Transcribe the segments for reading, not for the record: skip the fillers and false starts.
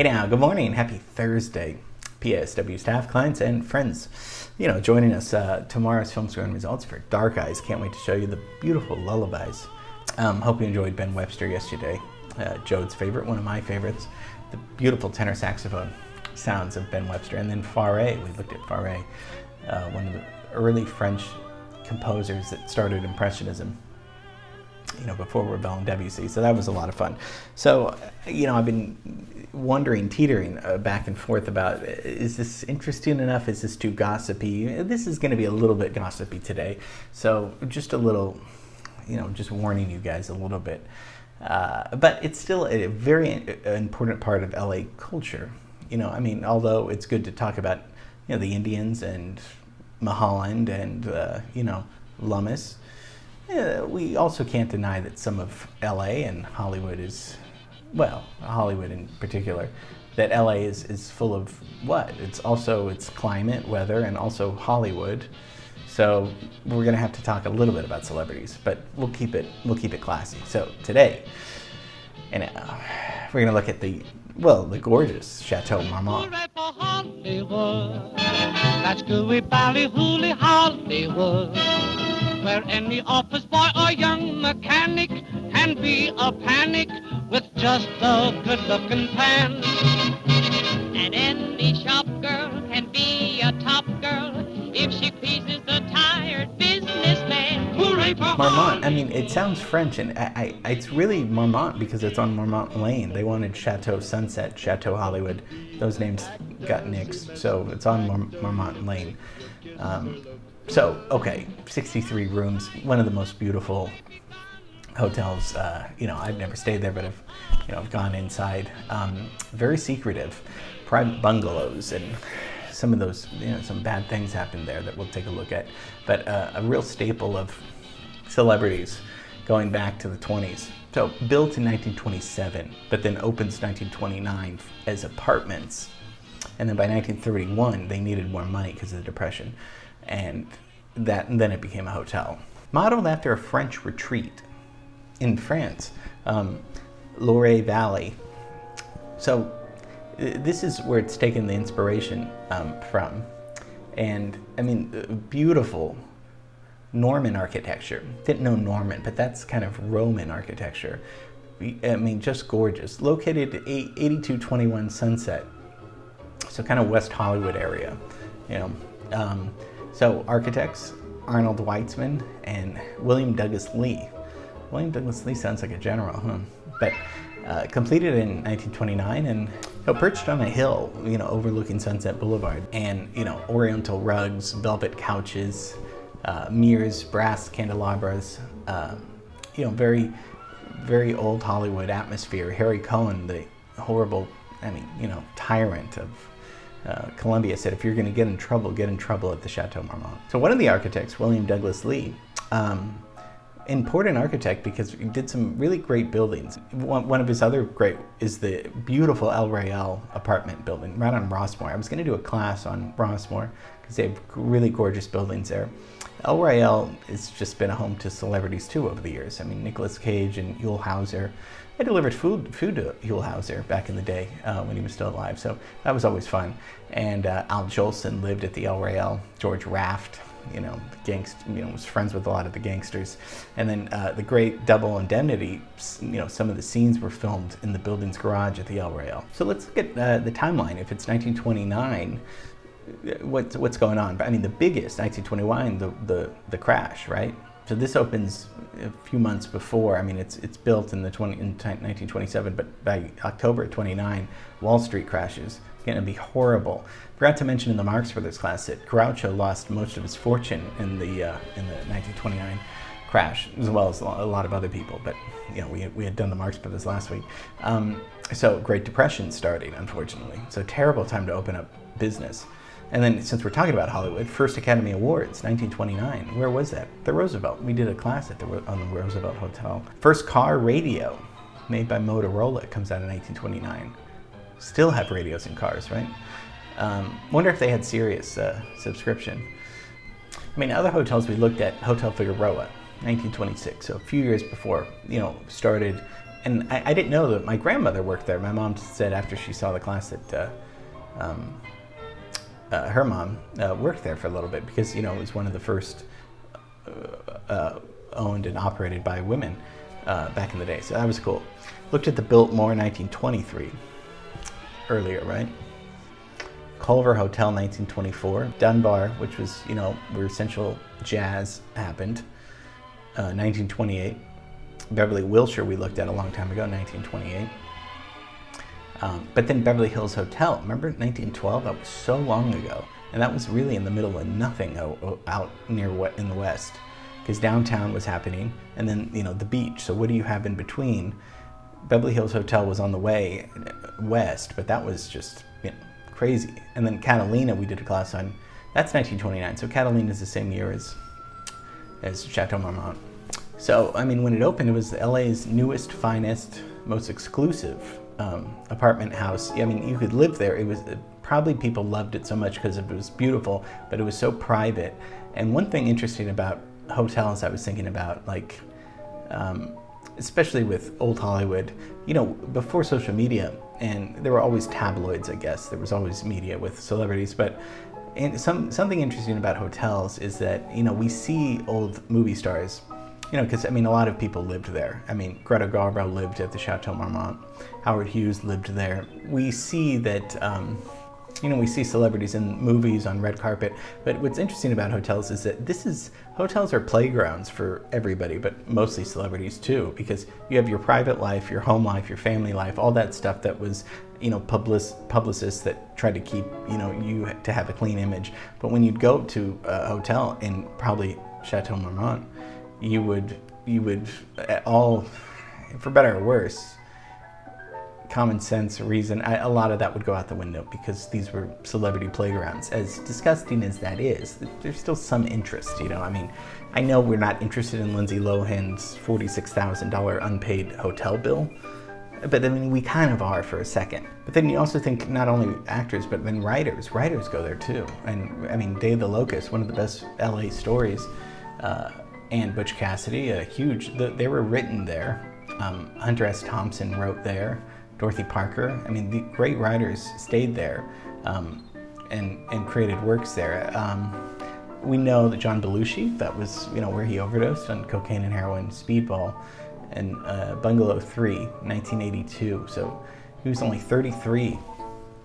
Hey now, good morning, happy Thursday. PSW staff, clients, and friends, joining us tomorrow's film screening results for Dark Eyes. Can't wait to show you the beautiful lullabies. Hope you enjoyed Ben Webster yesterday. Jode's favorite, one of my favorites, the beautiful tenor saxophone sounds of Ben Webster. And then Fauré, we looked at Fauré, one of the early French composers that started Impressionism, before Ravel and Debussy. So that was a lot of fun. So, I've been wondering, teetering back and forth about, is this interesting enough? Is this too gossipy? This is going to be a little bit gossipy today. So just a little, just warning you guys a little bit. But it's still a very important part of LA culture. Although it's good to talk about, the Indians and Mulholland and, Lummis, we also can't deny that some of LA and Hollywood is, Hollywood in particular, that LA is full of what? It's climate, weather, and also Hollywood. So we're gonna have to talk a little bit about celebrities, but we'll keep it classy. So today, we're gonna look at the gorgeous Chateau Marmont. That's gooey ballyhooly Hollywood, where any office boy or young mechanic can be a panic with just a good-looking plan. And any shop girl can be a top girl if she pleases the tired businessman. Hooray for Marmont, it sounds French, and it's really Marmont because it's on Marmont Lane. They wanted Chateau Sunset, Chateau Hollywood. Those names got nixed, so it's on Marmont Lane. 63 rooms, one of the most beautiful hotels. I've never stayed there, but I've gone inside. Very secretive, private bungalows, and some of those, some bad things happened there that we'll take a look at. But a real staple of celebrities going back to the 20s. So built in 1927, but then opens 1929 as apartments. And then by 1931, they needed more money because of the Depression. And then it became a hotel. Modeled after a French retreat in France, Loire Valley. So this is where it's taken the inspiration from. And beautiful Norman architecture. Didn't know Norman, but that's kind of Roman architecture. Just gorgeous. Located at 8221 Sunset. So kind of West Hollywood area, So architects, Arnold Weitzman and William Douglas Lee. William Douglas Lee sounds like a general, huh? But completed in 1929 and perched on a hill, overlooking Sunset Boulevard. And, oriental rugs, velvet couches, mirrors, brass candelabras, very, very old Hollywood atmosphere. Harry Cohen, the horrible, tyrant of Columbia, said, if you're going to get in trouble at the Chateau Marmont. So one of the architects, William Douglas Lee, important architect because he did some really great buildings. One of his other great is the beautiful El Royale apartment building right on Rossmore. I was going to do a class on Rossmore because they have really gorgeous buildings there. El Royale has just been a home to celebrities too over the years. Nicolas Cage and Huell Hauser. I delivered food to Huell Hauser back in the day when he was still alive, so that was always fun. And Al Jolson lived at the El Royale. George Raft, was friends with a lot of the gangsters. And then the great Double Indemnity, some of the scenes were filmed in the building's garage at the El Royale. So let's look at the timeline. If it's 1929, what's going on? But the biggest, 1921, the crash, right? So this opens a few months before. It's built in 1927, but by October 29, Wall Street crashes. It's going to be horrible. Forgot to mention in the Marx Brothers class that Groucho lost most of his fortune in the 1929 crash, as well as a lot of other people. But we had done the Marx Brothers last week. So Great Depression starting, unfortunately. So terrible time to open up business. And then, since we're talking about Hollywood, first Academy Awards, 1929. Where was that? The Roosevelt. We did a class on the Roosevelt Hotel. First car radio, made by Motorola, comes out in 1929. Still have radios in cars, right? Wonder if they had Sirius subscription. Other hotels we looked at, Hotel Figueroa, 1926. So a few years before, started And I didn't know that my grandmother worked there. My mom said after she saw the class that her mom worked there for a little bit because, it was one of the first owned and operated by women back in the day. So that was cool. Looked at the Biltmore 1923 earlier, right? Culver Hotel 1924. Dunbar, which was, where Essential Jazz happened, 1928. Beverly Wilshire we looked at a long time ago, 1928. But then Beverly Hills Hotel, remember 1912? That was so long ago. And that was really in the middle of nothing out near in the west. Because downtown was happening, and then, the beach. So what do you have in between? Beverly Hills Hotel was on the way west, but that was just, crazy. And then Catalina, we did a class on, that's 1929. So Catalina is the same year as Chateau Marmont. So, when it opened, it was LA's newest, finest, most exclusive apartment house. You could live there. It was probably people loved it so much because it was beautiful, but it was so private. And one thing interesting about hotels I was thinking about, like, especially with old Hollywood, before social media, and there were always tabloids, I guess. There was always media with celebrities, but something interesting about hotels is that, we see old movie stars, because, a lot of people lived there. Greta Garbo lived at the Chateau Marmont. Howard Hughes lived there. We see that, we see celebrities in movies on red carpet, but what's interesting about hotels is that hotels are playgrounds for everybody, but mostly celebrities too, because you have your private life, your home life, your family life, all that stuff that was, publicists that tried to keep, you to have a clean image. But when you'd go to a hotel in probably Chateau Marmont, you would all, for better or worse, common sense, reason, a lot of that would go out the window because these were celebrity playgrounds. As disgusting as that is, there's still some interest, I know we're not interested in Lindsay Lohan's $46,000 unpaid hotel bill, but we kind of are for a second. But then you also think not only actors, but then writers go there too. And Day of the Locust, one of the best LA stories, and Butch Cassidy, they were written there. Hunter S. Thompson wrote there. Dorothy Parker. The great writers stayed there and created works there. We know that John Belushi, that was where he overdosed on cocaine and heroin, Speedball, and Bungalow 3, 1982. So he was only 33.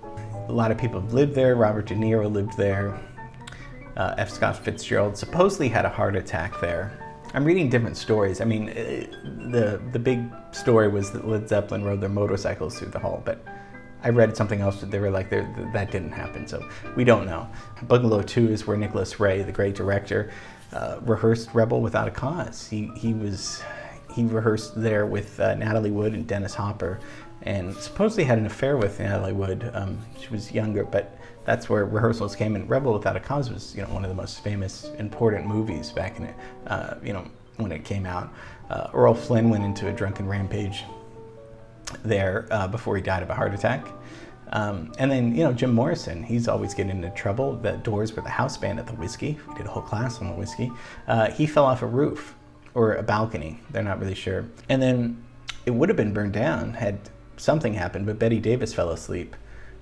A lot of people have lived there. Robert De Niro lived there. F. Scott Fitzgerald supposedly had a heart attack there. I'm reading different stories. The big story was that Led Zeppelin rode their motorcycles through the hall, but I read something else that they were like, that didn't happen, so we don't know. Bungalow 2 is where Nicholas Ray, the great director, rehearsed Rebel Without a Cause. He rehearsed there with Natalie Wood and Dennis Hopper, and supposedly had an affair with Natalie Wood. She was younger, but that's where rehearsals came in. Rebel Without a Cause was, one of the most famous, important movies back in it, when it came out. Earl Flynn went into a drunken rampage there before he died of a heart attack. And then, Jim Morrison, he's always getting into trouble. The Doors were the house band at the Whiskey. We did a whole class on the Whiskey. He fell off a roof or a balcony. They're not really sure. And then it would have been burned down had something happened, but Betty Davis fell asleep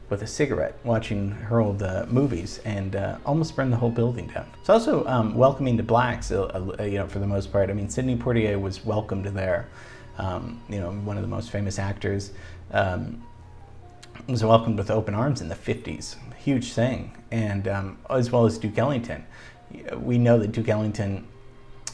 with a cigarette watching her old movies and almost burned the whole building down. It's also welcoming to blacks, for the most part. Sidney Poitier was welcomed there. One of the most famous actors, was welcomed with open arms in the 50s. Huge thing. And as well as Duke Ellington. We know that Duke Ellington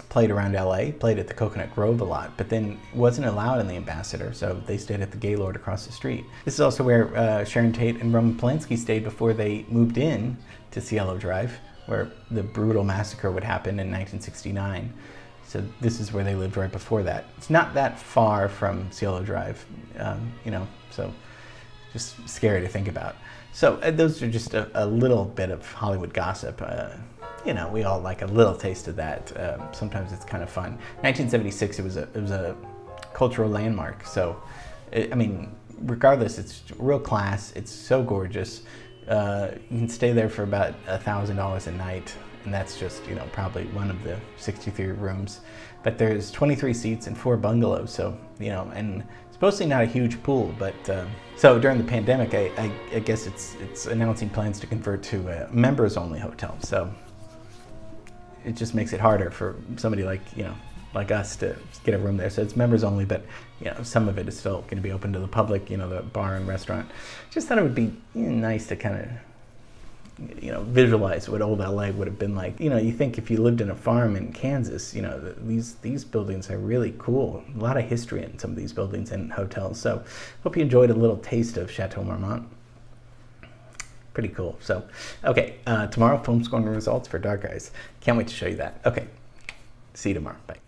played around LA, played at the Coconut Grove a lot, but then wasn't allowed in the Ambassador, so they stayed at the Gaylord across the street. This is also where Sharon Tate and Roman Polanski stayed before they moved in to Cielo Drive, where the brutal massacre would happen in 1969. So this is where they lived right before that. It's not that far from Cielo Drive, so just scary to think about. So those are just a little bit of Hollywood gossip. We all like a little taste of that. Sometimes it's kind of fun. 1976, it was a cultural landmark. So, regardless, it's real class. It's so gorgeous. You can stay there for about $1,000 a night, and that's just probably one of the 63 rooms. But there's 23 seats and 4 bungalows. So and Mostly not a huge pool, but so during the pandemic, I guess it's announcing plans to convert to a members-only hotel. So it just makes it harder for somebody like us to get a room there. So it's members only, but some of it is still going to be open to the public. The bar and restaurant. Just thought it would be nice to kind of visualize what old LA would have been like. You think if you lived in a farm in Kansas, these buildings are really cool. A lot of history in some of these buildings and hotels. So hope you enjoyed a little taste of Chateau Marmont. Pretty cool. So, okay, tomorrow film scoring results for Dark Eyes. Can't wait to show you that. Okay, see you tomorrow. Bye.